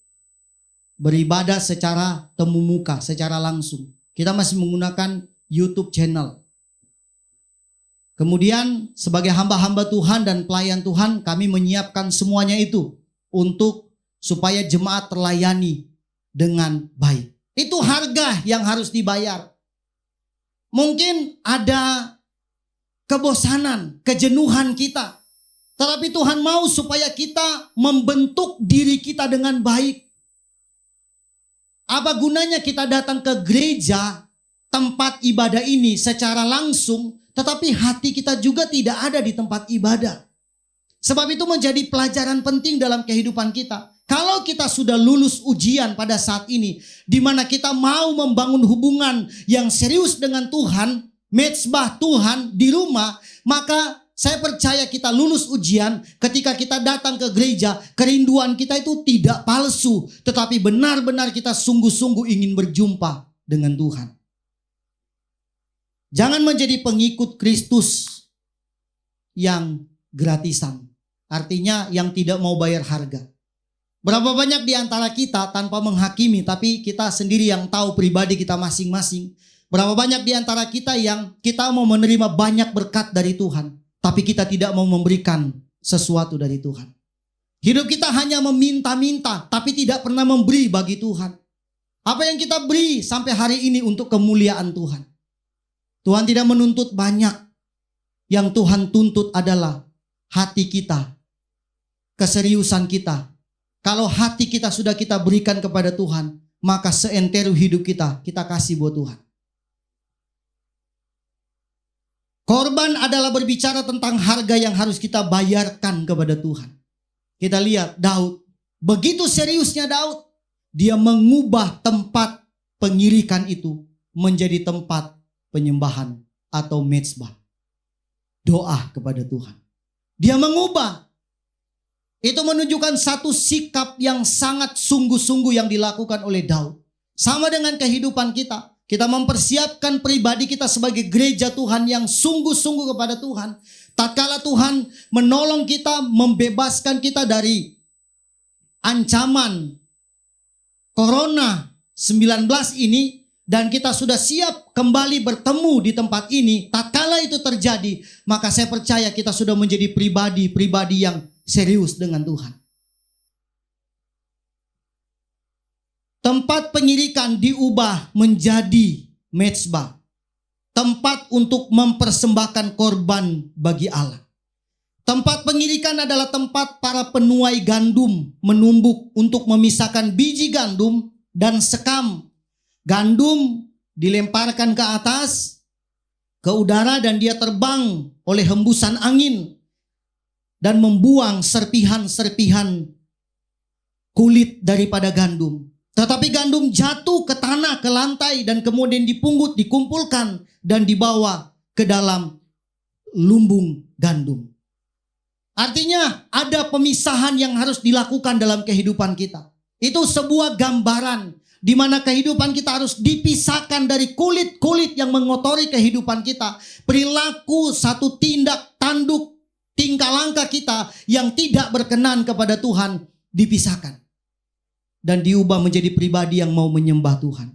beribadah secara temu muka, secara langsung. Kita masih menggunakan YouTube channel. Kemudian sebagai hamba-hamba Tuhan dan pelayan Tuhan, kami menyiapkan semuanya itu untuk supaya jemaat terlayani dengan baik. Itu harga yang harus dibayar. Mungkin ada kebosanan, kejenuhan kita. Tetapi Tuhan mau supaya kita membentuk diri kita dengan baik. Apa gunanya kita datang ke gereja, tempat ibadah ini secara langsung, tetapi hati kita juga tidak ada di tempat ibadah. Sebab itu menjadi pelajaran penting dalam kehidupan kita. Kalau kita sudah lulus ujian pada saat ini, di mana kita mau membangun hubungan yang serius dengan Tuhan, mezbah Tuhan di rumah, maka saya percaya kita lulus ujian ketika kita datang ke gereja, kerinduan kita itu tidak palsu, tetapi benar-benar kita sungguh-sungguh ingin berjumpa dengan Tuhan. Jangan menjadi pengikut Kristus yang gratisan. Artinya yang tidak mau bayar harga. Berapa banyak di antara kita tanpa menghakimi, tapi kita sendiri yang tahu pribadi kita masing-masing. Berapa banyak di antara kita yang kita mau menerima banyak berkat dari Tuhan, tapi kita tidak mau memberikan sesuatu dari Tuhan. Hidup kita hanya meminta-minta, tapi tidak pernah memberi bagi Tuhan. Apa yang kita beri sampai hari ini untuk kemuliaan Tuhan. Tuhan tidak menuntut banyak. Yang Tuhan tuntut adalah hati kita, keseriusan kita. Kalau hati kita sudah kita berikan kepada Tuhan, maka seentero hidup kita kasih buat Tuhan. Korban adalah berbicara tentang harga yang harus kita bayarkan kepada Tuhan. Kita lihat Daud, begitu seriusnya Daud, dia mengubah tempat pengirikan itu menjadi tempat penyembahan atau mezbah. Doa kepada Tuhan. Dia mengubah. Itu menunjukkan satu sikap yang sangat sungguh-sungguh yang dilakukan oleh Daud. Sama dengan kehidupan kita. Kita mempersiapkan pribadi kita sebagai gereja Tuhan yang sungguh-sungguh kepada Tuhan. Tatkala Tuhan menolong kita, membebaskan kita dari ancaman Corona 19 ini, dan kita sudah siap kembali bertemu di tempat ini. Tatkala itu terjadi, maka saya percaya kita sudah menjadi pribadi yang serius dengan Tuhan. Tempat pengirikan diubah menjadi mezbah. Tempat untuk mempersembahkan korban bagi Allah. Tempat pengirikan adalah tempat para penuai gandum menumbuk untuk memisahkan biji gandum dan sekam. Gandum dilemparkan ke atas, ke udara, dan dia terbang oleh hembusan angin dan membuang serpihan-serpihan kulit daripada gandum. Tetapi gandum jatuh ke tanah, ke lantai, dan kemudian dipungut, dikumpulkan, dan dibawa ke dalam lumbung gandum. Artinya ada pemisahan yang harus dilakukan dalam kehidupan kita. Itu sebuah gambaran di mana kehidupan kita harus dipisahkan dari kulit-kulit yang mengotori kehidupan kita. Perilaku, satu tindak tanduk, tingkah langkah kita yang tidak berkenan kepada Tuhan dipisahkan. Dan diubah menjadi pribadi yang mau menyembah Tuhan.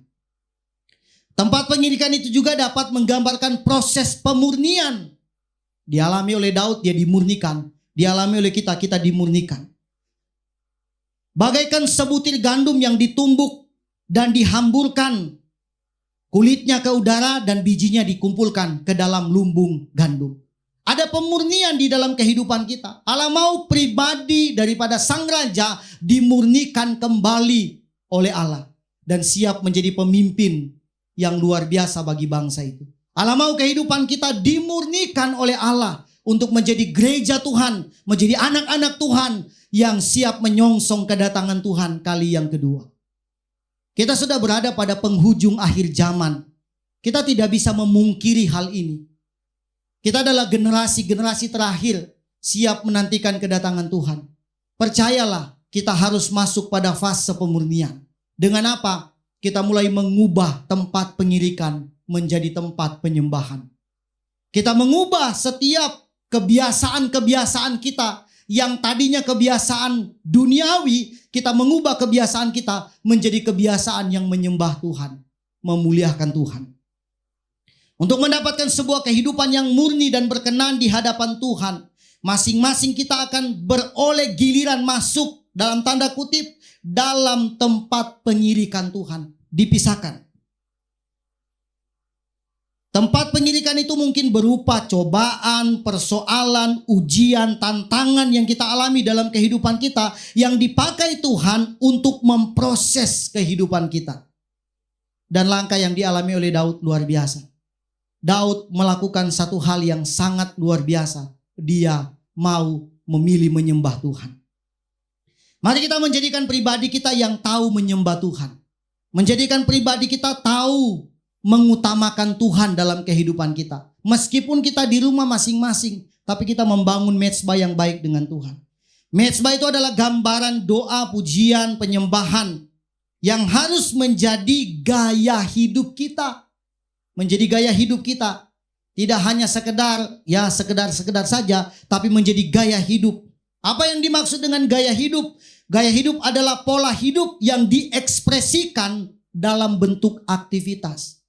Tempat pengirikan itu juga dapat menggambarkan proses pemurnian. Dialami oleh Daud, dia dimurnikan. Dialami oleh kita, kita dimurnikan. Bagaikan sebutir gandum yang ditumbuk dan dihamburkan. Kulitnya ke udara dan bijinya dikumpulkan ke dalam lumbung gandum. Ada pemurnian di dalam kehidupan kita. Allah mau pribadi daripada sang raja dimurnikan kembali oleh Allah. Dan siap menjadi pemimpin yang luar biasa bagi bangsa itu. Allah mau kehidupan kita dimurnikan oleh Allah. Untuk menjadi gereja Tuhan. Menjadi anak-anak Tuhan yang siap menyongsong kedatangan Tuhan kali yang kedua. Kita sudah berada pada penghujung akhir zaman. Kita tidak bisa memungkiri hal ini. Kita adalah generasi-generasi terakhir siap menantikan kedatangan Tuhan. Percayalah, kita harus masuk pada fase pemurnian. Dengan apa? Kita mulai mengubah tempat pengirikan menjadi tempat penyembahan. Kita mengubah setiap kebiasaan-kebiasaan kita yang tadinya kebiasaan duniawi, kita mengubah kebiasaan kita menjadi kebiasaan yang menyembah Tuhan, memuliakan Tuhan. Untuk mendapatkan sebuah kehidupan yang murni dan berkenan di hadapan Tuhan, masing-masing kita akan beroleh giliran masuk dalam tanda kutip dalam tempat pengirikan Tuhan, dipisahkan. Tempat pengirikan itu mungkin berupa cobaan, persoalan, ujian, tantangan yang kita alami dalam kehidupan kita yang dipakai Tuhan untuk memproses kehidupan kita. Dan langkah yang dialami oleh Daud luar biasa. Daud melakukan satu hal yang sangat luar biasa. Dia mau memilih menyembah Tuhan. Mari kita menjadikan pribadi kita yang tahu menyembah Tuhan. Menjadikan pribadi kita tahu mengutamakan Tuhan dalam kehidupan kita. Meskipun kita di rumah masing-masing, tapi kita membangun mezbah yang baik dengan Tuhan. Mezbah itu adalah gambaran doa, pujian, penyembahan yang harus menjadi gaya hidup kita. Menjadi gaya hidup kita. Tidak hanya sekedar saja, tapi menjadi gaya hidup. Apa yang dimaksud dengan gaya hidup? Gaya hidup adalah pola hidup yang diekspresikan dalam bentuk aktivitas.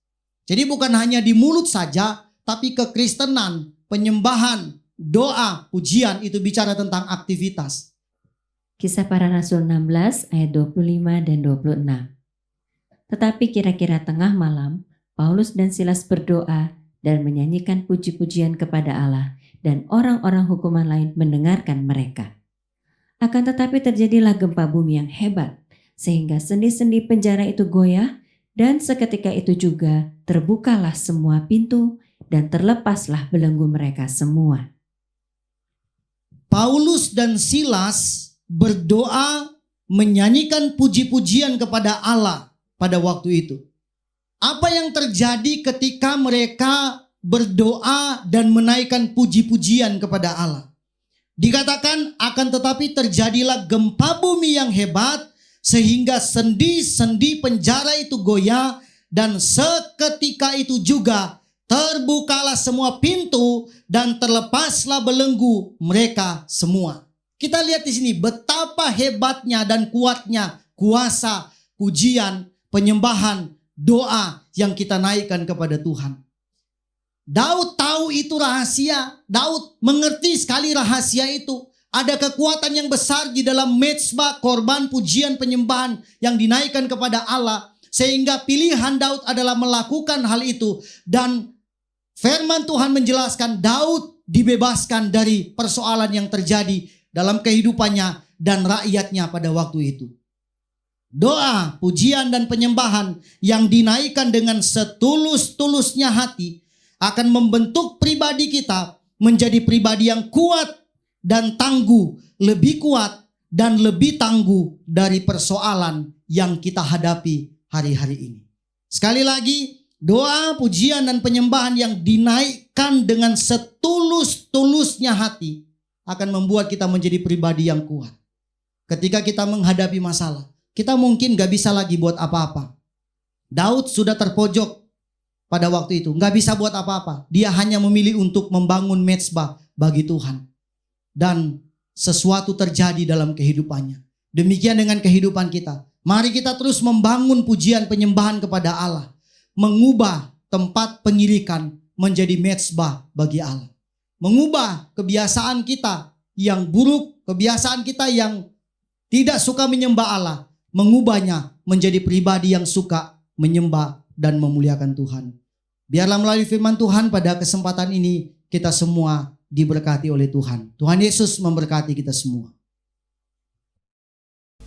Jadi bukan hanya di mulut saja, tapi kekristenan, penyembahan, doa, pujian itu bicara tentang aktivitas. Kisah Para Rasul 16 ayat 25 dan 26. Tetapi kira-kira tengah malam, Paulus dan Silas berdoa dan menyanyikan puji-pujian kepada Allah, dan orang-orang hukuman lain mendengarkan mereka. Akan tetapi terjadilah gempa bumi yang hebat, sehingga sendi-sendi penjara itu goyah, dan seketika itu juga terbukalah semua pintu dan terlepaslah belenggu mereka semua. Paulus dan Silas berdoa menyanyikan puji-pujian kepada Allah pada waktu itu. Apa yang terjadi ketika mereka berdoa dan menaikkan puji-pujian kepada Allah? Dikatakan akan tetapi terjadilah gempa bumi yang hebat sehingga sendi-sendi penjara itu goyah, dan seketika itu juga terbukalah semua pintu dan terlepaslah belenggu mereka semua. Kita lihat di sini betapa hebatnya dan kuatnya kuasa, pujian, penyembahan, doa yang kita naikkan kepada Tuhan. Daud tahu itu rahasia. Daud mengerti sekali rahasia itu. Ada kekuatan yang besar di dalam mezbah, korban, pujian, penyembahan yang dinaikkan kepada Allah. Sehingga pilihan Daud adalah melakukan hal itu. Dan firman Tuhan menjelaskan Daud dibebaskan dari persoalan yang terjadi dalam kehidupannya dan rakyatnya pada waktu itu. Doa, pujian, dan penyembahan yang dinaikkan dengan setulus-tulusnya hati akan membentuk pribadi kita menjadi pribadi yang kuat dan tangguh, lebih kuat dan lebih tangguh dari persoalan yang kita hadapi hari-hari ini. Sekali lagi, doa, pujian, dan penyembahan yang dinaikkan dengan setulus-tulusnya hati akan membuat kita menjadi pribadi yang kuat. Ketika kita menghadapi masalah, kita mungkin gak bisa lagi buat apa-apa. Daud sudah terpojok pada waktu itu, gak bisa buat apa-apa. Dia hanya memilih untuk membangun mezbah bagi Tuhan. Dan sesuatu terjadi dalam kehidupannya. Demikian dengan kehidupan kita. Mari kita terus membangun pujian penyembahan kepada Allah. Mengubah tempat pengirikan menjadi mezbah bagi Allah. Mengubah kebiasaan kita yang buruk, kebiasaan kita yang tidak suka menyembah Allah. Mengubahnya menjadi pribadi yang suka menyembah dan memuliakan Tuhan. Biarlah melalui firman Tuhan pada kesempatan ini kita semua diberkati oleh Tuhan. Tuhan Yesus memberkati kita semua.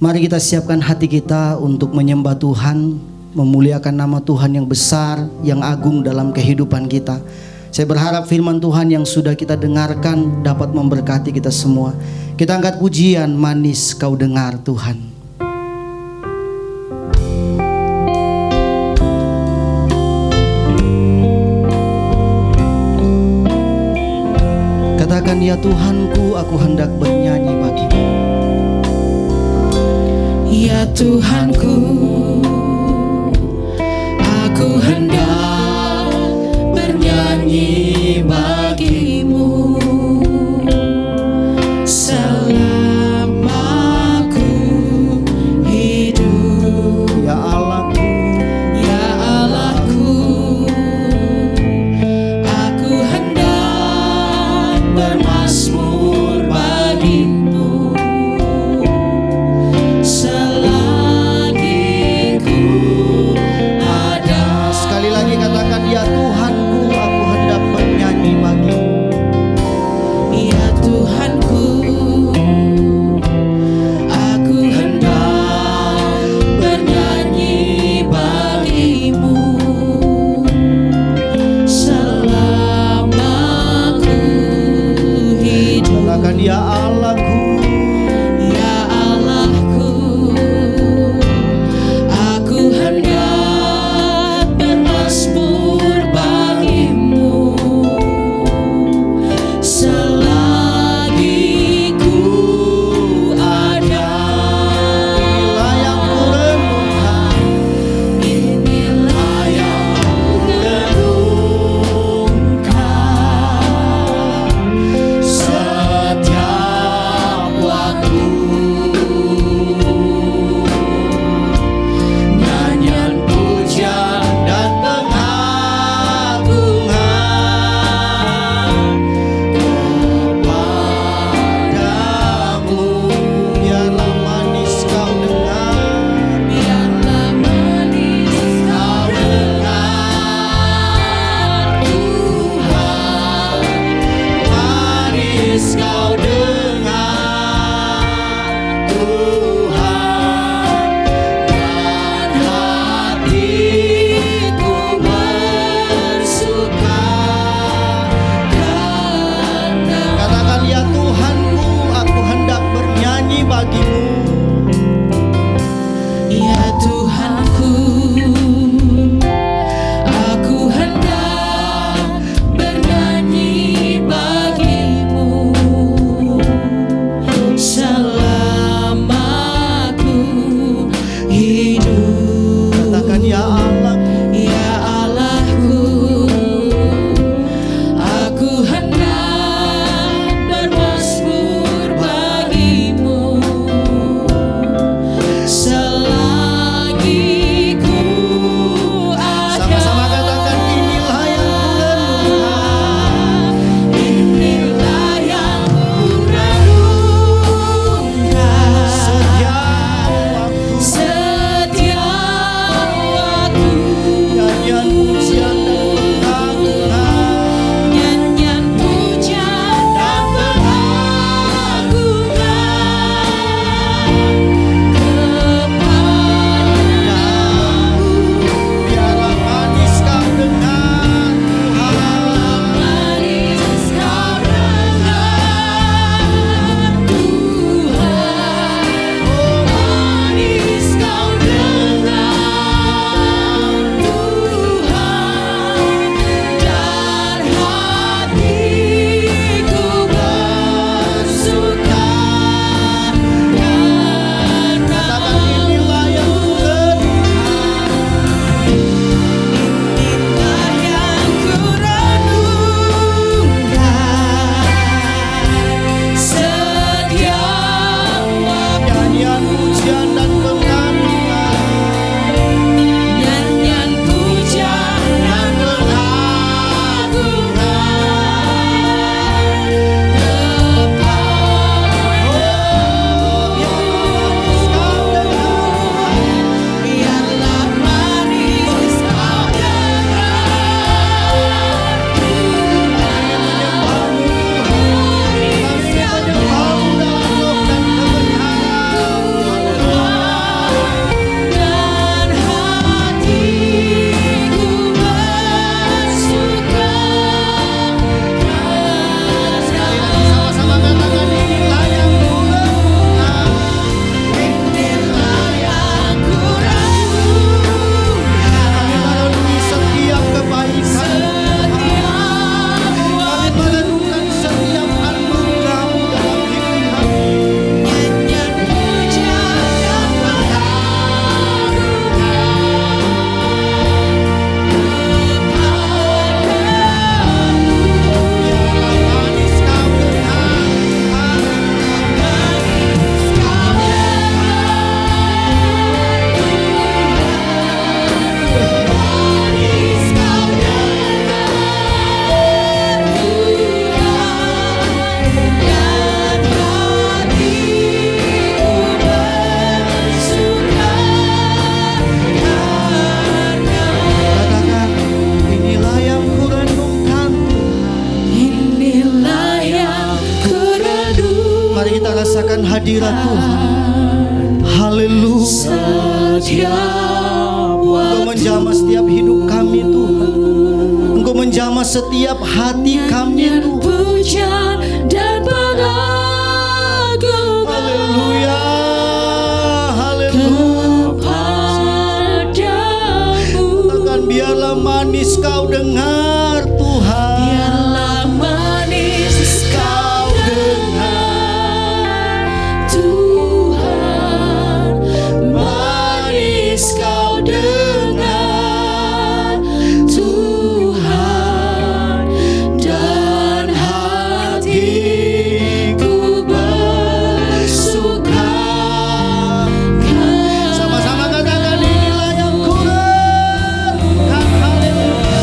Mari kita siapkan hati kita untuk menyembah Tuhan, memuliakan nama Tuhan yang besar, yang agung dalam kehidupan kita. Saya berharap firman Tuhan yang sudah kita dengarkan dapat memberkati kita semua. Kita angkat pujian, manis kau dengar Tuhan. Katakan, ya Tuhanku, aku hendak bernyanyi bagimu. Ya Tuhanku, aku hendak bernyanyi bagimu selama aku hidup. Ya Allahku, Ya Allahku, aku hendak bermazmur bagimu selagi kita rasakan hadirat Tuhan. Haleluya. Engkau menjamah setiap hidup kami Tuhan. Engkau menjamah setiap hati kami Tuhan. Pujian dan pengagungan. Haleluya. Haleluya. Katakan biarlah manis kau dengar Tuhan. Biarlah manis kau dengar Tuhan, manis kau dengar Tuhan, dan hatiku bersuka. Sama-sama katakan inilah yang kurang. Haleluya.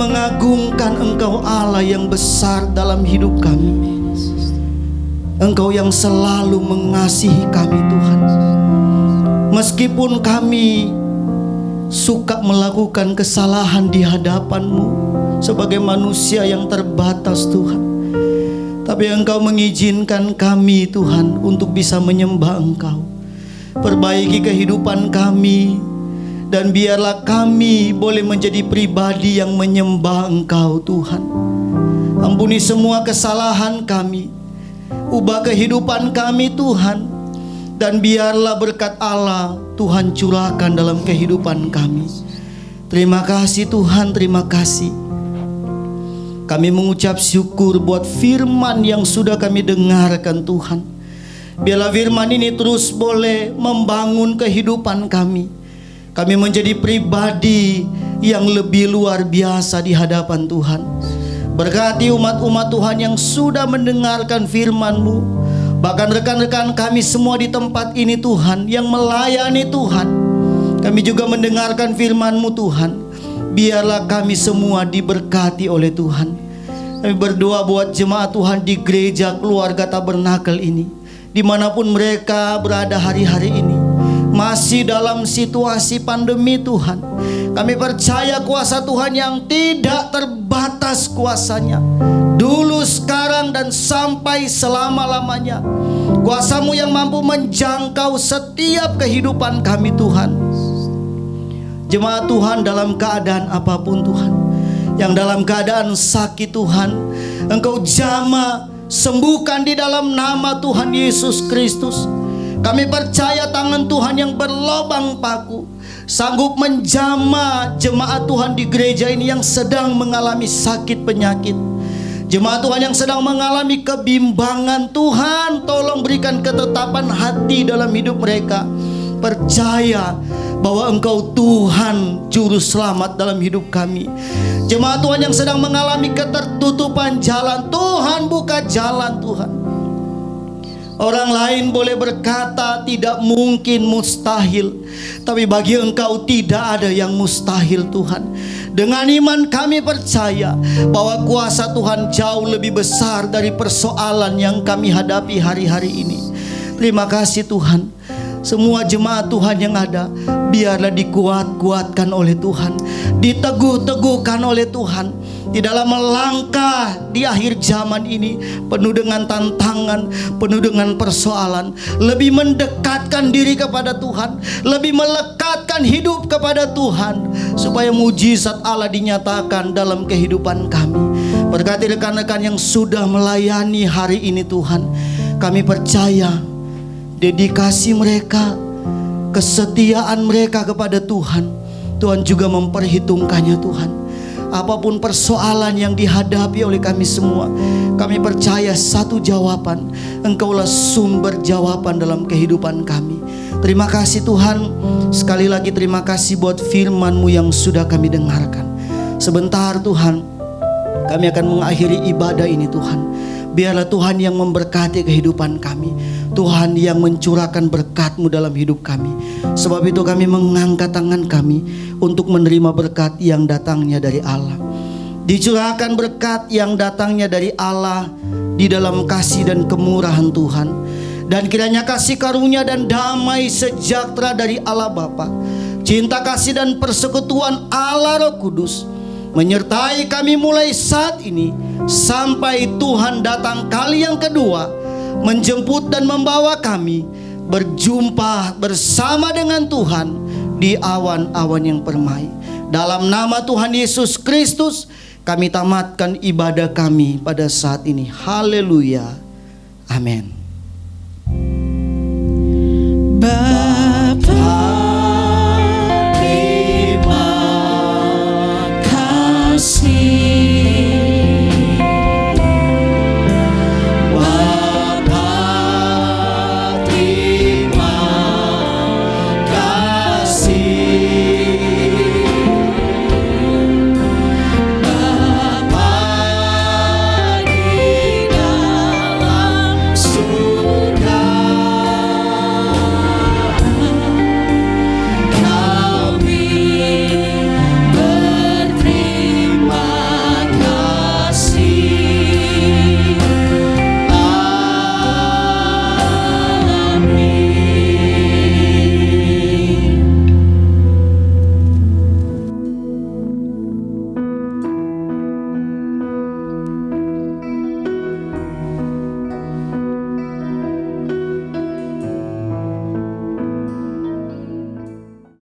mengagungkan Engkau Allah yang besar dalam hidup kami. Engkau yang selalu mengasihi kami Tuhan. Meskipun kami suka melakukan kesalahan di hadapan-Mu sebagai manusia yang terbatas Tuhan, tapi Engkau mengizinkan kami Tuhan untuk bisa menyembah Engkau. Perbaiki kehidupan kami, dan biarlah kami boleh menjadi pribadi yang menyembah Engkau Tuhan. Ampuni semua kesalahan kami, ubah kehidupan kami Tuhan, dan biarlah berkat Allah Tuhan curahkan dalam kehidupan kami. Terima kasih Tuhan, terima kasih. Kami mengucap syukur buat firman yang sudah kami dengarkan Tuhan. Biarlah firman ini terus boleh membangun kehidupan kami. Kami menjadi pribadi yang lebih luar biasa di hadapan Tuhan. Berkati umat-umat Tuhan yang sudah mendengarkan firman-Mu. Bahkan rekan-rekan kami semua di tempat ini Tuhan, yang melayani Tuhan. Kami juga mendengarkan firman-Mu Tuhan. Biarlah kami semua diberkati oleh Tuhan. Kami berdoa buat jemaat Tuhan di gereja keluarga Tabernakel ini, dimanapun mereka berada hari-hari ini, masih dalam situasi pandemi Tuhan. Kami percaya kuasa Tuhan yang tidak terbatas kuasanya, dulu, sekarang, dan sampai selama-lamanya. Kuasa-Mu yang mampu menjangkau setiap kehidupan kami Tuhan. Jemaat Tuhan dalam keadaan apapun Tuhan, yang dalam keadaan sakit Tuhan, Engkau jamah, sembuhkan di dalam nama Tuhan Yesus Kristus. Kami percaya tangan Tuhan yang berlobang paku sanggup menjamah jemaat Tuhan di gereja ini yang sedang mengalami sakit penyakit. Jemaat Tuhan yang sedang mengalami kebimbangan, Tuhan tolong berikan ketetapan hati dalam hidup mereka. Percaya bahwa Engkau Tuhan Juru Selamat dalam hidup kami. Jemaat Tuhan yang sedang mengalami ketertutupan jalan, Tuhan buka jalan Tuhan. Orang lain boleh berkata tidak mungkin, mustahil, tapi bagi Engkau tidak ada yang mustahil Tuhan. Dengan iman kami percaya bahwa kuasa Tuhan jauh lebih besar dari persoalan yang kami hadapi hari-hari ini. Terima kasih Tuhan. Semua jemaat Tuhan yang ada, biarlah dikuat-kuatkan oleh Tuhan, diteguh-teguhkan oleh Tuhan di dalam melangkah di akhir zaman ini, penuh dengan tantangan, penuh dengan persoalan. Lebih mendekatkan diri kepada Tuhan, lebih melekatkan hidup kepada Tuhan, supaya mujizat Allah dinyatakan dalam kehidupan kami. Berkati rekan-rekan yang sudah melayani hari ini Tuhan. Kami percaya dedikasi mereka, kesetiaan mereka kepada Tuhan, Tuhan juga memperhitungkannya Tuhan. Apapun persoalan yang dihadapi oleh kami semua, kami percaya satu jawaban, Engkaulah sumber jawaban dalam kehidupan kami. Terima kasih Tuhan. Sekali lagi terima kasih buat firman-Mu yang sudah kami dengarkan. Sebentar Tuhan, kami akan mengakhiri ibadah ini Tuhan. Biarlah Tuhan yang memberkati kehidupan kami, Tuhan yang mencurahkan berkat-Mu dalam hidup kami. Sebab itu kami mengangkat tangan kami untuk menerima berkat yang datangnya dari Allah. Dicurahkan berkat yang datangnya dari Allah di dalam kasih dan kemurahan Tuhan. Dan kiranya kasih karunia dan damai sejahtera dari Allah Bapa, cinta kasih dan persekutuan Allah Roh Kudus menyertai kami mulai saat ini sampai Tuhan datang kali yang kedua, menjemput dan membawa kami berjumpa bersama dengan Tuhan di awan-awan yang permai. Dalam nama Tuhan Yesus Kristus kami tamatkan ibadah kami pada saat ini. Haleluya. Amin.